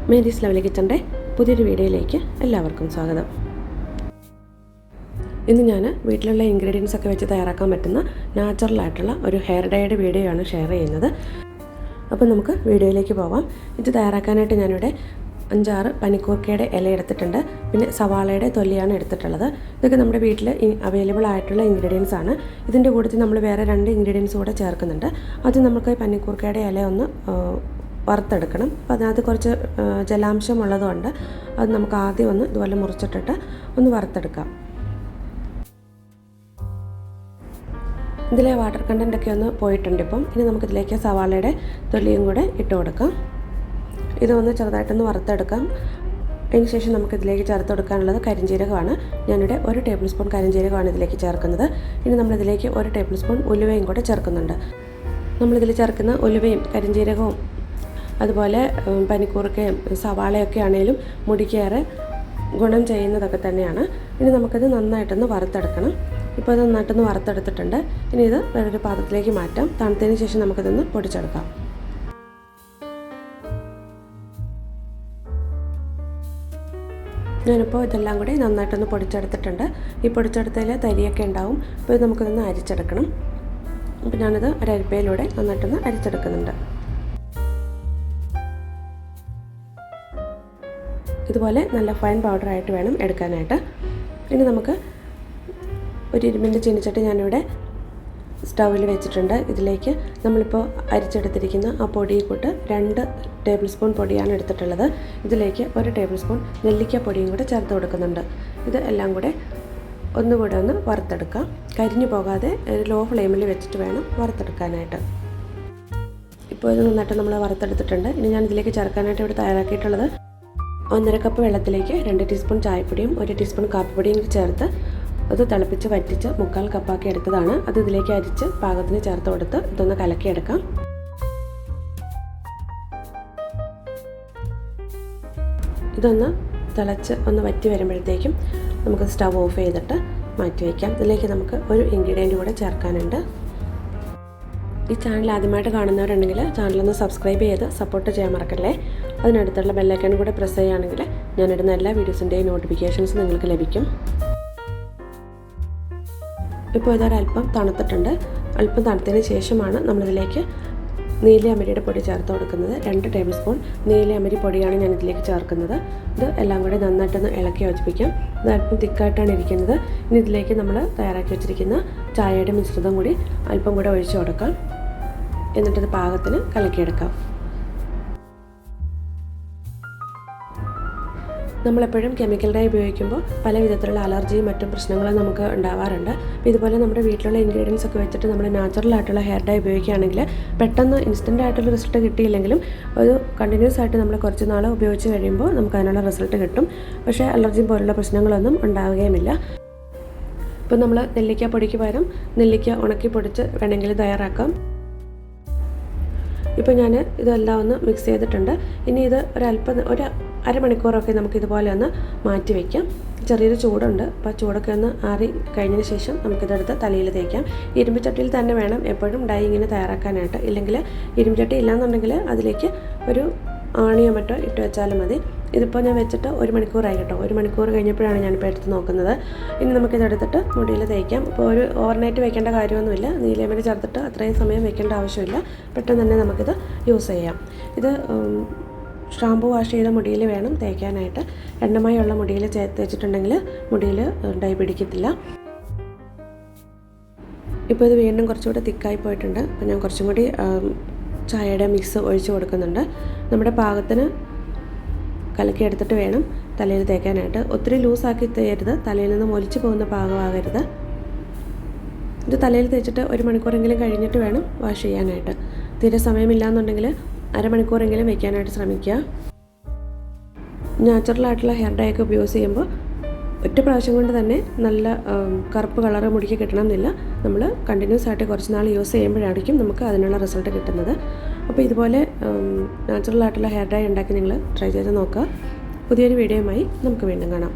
Mary's lovely കിച്ചൻ്റെ പുതിയൊരു വീഡിയോയിലേക്ക് എല്ലാവർക്കും സ്വാഗതം. ഇന്ന് ഞാൻ വീട്ടിലുള്ള ഇൻഗ്രീഡിയൻസ് ഒക്കെ വെച്ച് തയ്യാറാക്കാൻ പറ്റുന്ന നാച്ചുറലായിട്ടുള്ള ഒരു ഹെയർ ഡൈയുടെ വീഡിയോ ആണ് ഷെയർ ചെയ്യുന്നത്. അപ്പോൾ നമുക്ക് വീഡിയോയിലേക്ക് പോവാം. ഇത് തയ്യാറാക്കാനായിട്ട് ഞാനിവിടെ 5-6 പനിക്കൂർക്കയുടെ ഇല എടുത്തിട്ടുണ്ട്. പിന്നെ സവാളയുടെ തൊലിയാണ് എടുത്തിട്ടുള്ളത്. ഇതൊക്കെ നമ്മുടെ വീട്ടിൽ അവൈലബിൾ ആയിട്ടുള്ള ഇൻഗ്രീഡിയൻസ് ആണ്. ഇതിൻ്റെ കൂട്ടത്തിൽ നമ്മൾ വേറെ 2 ഇൻഗ്രീഡിയൻസ് കൂടെ ചേർക്കുന്നുണ്ട്. അത് നമുക്ക് പനിക്കൂർക്കയുടെ ഇല ഒന്ന് വറുത്തെടുക്കണം. അപ്പോൾ അതിനകത്ത് കുറച്ച് ജലാംശം ഉള്ളതുകൊണ്ട് അത് നമുക്ക് ആദ്യം ഒന്ന് ഇതുപോലെ മുറിച്ചിട്ടിട്ട് ഒന്ന് വറുത്തെടുക്കാം. ഇതിലെ വാട്ടർ കണ്ടൻറ്റൊക്കെ ഒന്ന് പോയിട്ടുണ്ട്. ഇപ്പം ഇനി നമുക്കിതിലേക്ക് സവാളയുടെ തൊലിയും കൂടെ ഇട്ട് കൊടുക്കാം. ഇതൊന്ന് ചെറുതായിട്ടൊന്ന് വറുത്തെടുക്കാം. അതിന് ശേഷം നമുക്കിതിലേക്ക് ചേർത്ത് കൊടുക്കാനുള്ളത് കരിഞ്ജീരകമാണ്. ഞാനിവിടെ 1 ടേബിൾ സ്പൂൺ കരിഞ്ജീരകമാണ് ഇതിലേക്ക് ചേർക്കുന്നത്. ഇനി നമ്മളിതിലേക്ക് 1 ടേബിൾ സ്പൂൺ ഉലുവയും കൂടെ ചേർക്കുന്നുണ്ട്. നമ്മളിതിൽ ചേർക്കുന്ന ഉലുവയും കരിഞ്ജീരകവും അതുപോലെ പനിക്കൂർക്കയും സവാളയൊക്കെ ആണെങ്കിലും മുടിക്കേറെ ഗുണം ചെയ്യുന്നതൊക്കെ തന്നെയാണ്. ഇനി നമുക്കത് നന്നായിട്ടൊന്ന് വറുത്തെടുക്കണം. ഇപ്പോൾ അത് നന്നായിട്ടൊന്ന് വറുത്തെടുത്തിട്ടുണ്ട്. ഇനി ഇത് വേറൊരു പാത്രത്തിലേക്ക് മാറ്റാം. തണുത്തതിന് ശേഷം നമുക്കിതൊന്ന് പൊടിച്ചെടുക്കാം. ഞാനിപ്പോൾ ഇതെല്ലാം കൂടി നന്നായിട്ടൊന്ന് പൊടിച്ചെടുത്തിട്ടുണ്ട്. ഈ പൊടിച്ചെടുത്തതിൽ തരിയൊക്കെ ഉണ്ടാവും. അപ്പോൾ ഇത് നമുക്കിതൊന്ന് അരിച്ചെടുക്കണം. അപ്പോൾ ഞാനിത് ഒരു അരിപ്പയിലൂടെ നന്നായിട്ടൊന്ന് അരിച്ചെടുക്കുന്നുണ്ട്. ഇതുപോലെ നല്ല ഫൈൻ പൗഡറായിട്ട് വേണം എടുക്കാനായിട്ട്. ഇനി നമുക്ക് ഒരു ഇരുമ്പിൻ്റെ ചീനിച്ചട്ടി ഞാനിവിടെ സ്റ്റൗവിൽ വെച്ചിട്ടുണ്ട്. ഇതിലേക്ക് നമ്മളിപ്പോൾ അരിച്ചെടുത്തിരിക്കുന്ന ആ പൊടി കൂട്ട് 2 ടേബിൾ സ്പൂൺ പൊടിയാണ് എടുത്തിട്ടുള്ളത്. ഇതിലേക്ക് 1 ടേബിൾ സ്പൂൺ നെല്ലിക്ക പൊടിയും കൂടെ ചേർത്ത് കൊടുക്കുന്നുണ്ട്. ഇത് എല്ലാം കൂടെ ഒന്നുകൂടെ ഒന്ന് വറുത്തെടുക്കാം. കരിഞ്ഞു പോകാതെ ലോ ഫ്ലെയിമിൽ വെച്ചിട്ട് വേണം വറുത്തെടുക്കാനായിട്ട്. ഇപ്പോൾ ഇത് നന്നായിട്ട് നമ്മൾ വറുത്തെടുത്തിട്ടുണ്ട്. ഇനി ഞാൻ ഇതിലേക്ക് ചേർക്കാനായിട്ട് ഇവിടെ തയ്യാറാക്കിയിട്ടുള്ളത് 1.5 കപ്പ് വെള്ളത്തിലേക്ക് 2 ടീസ്പൂൺ ചായപ്പൊടിയും 1 ടീസ്പൂൺ കാപ്പിപ്പൊടിയും ചേർത്ത് അത് തിളപ്പിച്ച് വറ്റിച്ച് 1/4 കപ്പാക്കി എടുത്തതാണ്. അത് ഇതിലേക്ക് അരിച്ച് പാകത്തിന് ചേർത്ത് കൊടുത്ത് ഇതൊന്ന് കലക്കിയെടുക്കാം. ഇതൊന്ന് തിളച്ച് ഒന്ന് വറ്റി വരുമ്പോഴത്തേക്കും നമുക്ക് സ്റ്റവ് ഓഫ് ചെയ്തിട്ട് മാറ്റി വയ്ക്കാം. ഇതിലേക്ക് നമുക്ക് ഒരു ഇൻഗ്രീഡിയൻറ്റ് കൂടെ ചേർക്കാനുണ്ട്. ഈ ചാനൽ ആദ്യമായിട്ട് കാണുന്നവരുണ്ടെങ്കിൽ ചാനലൊന്ന് സബ്സ്ക്രൈബ് ചെയ്ത് സപ്പോർട്ട് ചെയ്യാൻ മറക്കല്ലേ. അതിനടുത്തുള്ള ബെല്ലൈക്കൺ കൂടെ പ്രസ് ചെയ്യുകയാണെങ്കിൽ ഞാനിടുന്ന എല്ലാ വീഡിയോസിൻ്റെയും നോട്ടിഫിക്കേഷൻസ് നിങ്ങൾക്ക് ലഭിക്കും. ഇപ്പോൾ ഇതൊരല്പം തണുത്തിട്ടുണ്ട്. അല്പം തണുത്തതിന് ശേഷമാണ് നമ്മളിതിലേക്ക് നീലയമരിയുടെ പൊടി ചേർത്ത് കൊടുക്കുന്നത്. 2 ടേബിൾ സ്പൂൺ നീലയമരി പൊടിയാണ് ഞാൻ ഇതിലേക്ക് ചേർക്കുന്നത്. ഇത് എല്ലാം കൂടി നന്നായിട്ടൊന്ന് ഇളക്കി യോജിപ്പിക്കാം. ഇത് അല്പം തിക്കായിട്ടാണ് ഇരിക്കുന്നത്. ഇനി ഇതിലേക്ക് നമ്മൾ തയ്യാറാക്കി വെച്ചിരിക്കുന്ന ചായയുടെ മിശ്രിതം കൂടി അല്പം കൂടെ ഒഴിച്ചു കൊടുക്കാം. എന്നിട്ടിത് പാകത്തിന് കലക്കിയെടുക്കാം. നമ്മളെപ്പോഴും കെമിക്കൽ ഡൈ ഉപയോഗിക്കുമ്പോൾ പല വിധത്തിലുള്ള അലർജിയും മറ്റും പ്രശ്നങ്ങളും നമുക്ക് ഉണ്ടാവാറുണ്ട്. അപ്പോൾ ഇതുപോലെ നമ്മുടെ വീട്ടിലുള്ള ഇൻഗ്രീഡിയൻസ് ഒക്കെ വെച്ചിട്ട് നമ്മൾ നാച്ചുറൽ ആയിട്ടുള്ള ഹെയർ ഡൈ ഉപയോഗിക്കുകയാണെങ്കിൽ പെട്ടെന്ന് ഇൻസ്റ്റൻ്റ് ആയിട്ടുള്ള റിസൾട്ട് കിട്ടിയില്ലെങ്കിലും ഒരു കണ്ടിന്യൂസ് ആയിട്ട് നമ്മൾ കുറച്ച് നാൾ ഉപയോഗിച്ച് കഴിയുമ്പോൾ നമുക്ക് അതിനുള്ള റിസൾട്ട് കിട്ടും. പക്ഷേ അലർജി പോലുള്ള പ്രശ്നങ്ങളൊന്നും ഉണ്ടാവുകയുമില്ല. ഇപ്പോൾ നമ്മൾ നെല്ലിക്ക പൊടിക്ക് പകരം നെല്ലിക്ക ഉണക്കി പൊടിച്ച് വേണമെങ്കിൽ തയ്യാറാക്കാം. ഇപ്പോൾ ഞാൻ ഇതെല്ലാം ഒന്ന് മിക്സ് ചെയ്തിട്ടുണ്ട്. ഇനി ഇത് ഒരു അരമണിക്കൂറൊക്കെ നമുക്കിതുപോലെ ഒന്ന് മാറ്റി വയ്ക്കാം. ചെറിയൊരു ചൂടുണ്ട്. അപ്പോൾ ചൂടൊക്കെ ഒന്ന് ആറി കഴിഞ്ഞതിന് ശേഷം നമുക്കിതെടുത്ത് തലയിൽ തേക്കാം. ഇരുമ്പ് ചട്ടിയിൽ തന്നെ വേണം എപ്പോഴും ഡൈ ഇങ്ങനെ തയ്യാറാക്കാനായിട്ട്. ഇല്ലെങ്കിൽ ഇരുമ്പ് ചട്ടി ഇല്ലാന്നുണ്ടെങ്കിൽ അതിലേക്ക് ഒരു ആണിയോ മറ്റോ ഇട്ട് വെച്ചാലും മതി. ഇതിപ്പോൾ ഞാൻ വെച്ചിട്ട് 1 മണിക്കൂറായി കേട്ടോ. 1 മണിക്കൂർ കഴിഞ്ഞപ്പോഴാണ് ഞാനിപ്പോൾ എടുത്ത് നോക്കുന്നത്. ഇനി നമുക്കിതെടുത്തിട്ട് മുടിയിൽ തേക്കാം. ഇപ്പോൾ ഒരു ഓവർനൈറ്റ് വെക്കേണ്ട കാര്യമൊന്നുമില്ല. നീലയമരി ചേർത്തിട്ട് അത്രയും സമയം വെക്കേണ്ട ആവശ്യമില്ല. പെട്ടെന്ന് തന്നെ നമുക്കിത് യൂസ് ചെയ്യാം. ഇത് ഷാമ്പു വാഷ് ചെയ്ത മുടിയിൽ വേണം തേക്കാനായിട്ട്. എണ്ണമയമുള്ള മുടിയിൽ തേച്ചിട്ടുണ്ടെങ്കിൽ മുടിയിൽ ഡൈ പിടിക്കത്തില്ല. ഇപ്പോൾ ഇത് വീണ്ടും കുറച്ചുകൂടി തിക്കായി പോയിട്ടുണ്ട്. അപ്പോൾ ഞാൻ കുറച്ചും കൂടി ചായയുടെ മിക്സ് ഒഴിച്ച് കൊടുക്കുന്നുണ്ട്. നമ്മുടെ പാകത്തിന് കലക്കിയെടുത്തിട്ട് വേണം തലയിൽ തേക്കാനായിട്ട്. ഒത്തിരി ലൂസാക്കി തേയരുത്. തലയിൽ നിന്ന് ഒലിച്ച് പോകുന്ന പാകമാകരുത്. ഇത് തലയിൽ തേച്ചിട്ട് 1 മണിക്കൂറെങ്കിലും കഴിഞ്ഞിട്ട് വേണം വാഷ് ചെയ്യാനായിട്ട്. തീരെ സമയമില്ലാന്നുണ്ടെങ്കിൽ അരമണിക്കൂറെങ്കിലും വയ്ക്കാനായിട്ട് ശ്രമിക്കുക. നാച്ചുറലായിട്ടുള്ള ഹെയർ ഡൈ ഒക്കെ ഉപയോഗിച്ച് ചെയ്യുമ്പോൾ ഒറ്റ പ്രാവശ്യം കൊണ്ട് തന്നെ നല്ല കറുപ്പ് കളറ് മുടിക്ക് കിട്ടണമെന്നില്ല. നമ്മൾ കണ്ടിന്യൂസ് ആയിട്ട് കുറച്ച് നാൾ യൂസ് ചെയ്യുമ്പോഴായിരിക്കും നമുക്ക് അതിനുള്ള റിസൾട്ട് കിട്ടുന്നത്. അപ്പോൾ ഇതുപോലെ നാച്ചുറലായിട്ടുള്ള ഹെയർ ഡൈ ഉണ്ടാക്കി നിങ്ങൾ ട്രൈ ചെയ്ത് നോക്കുക. പുതിയൊരു വീഡിയോയുമായി നമുക്ക് വീണ്ടും കാണാം.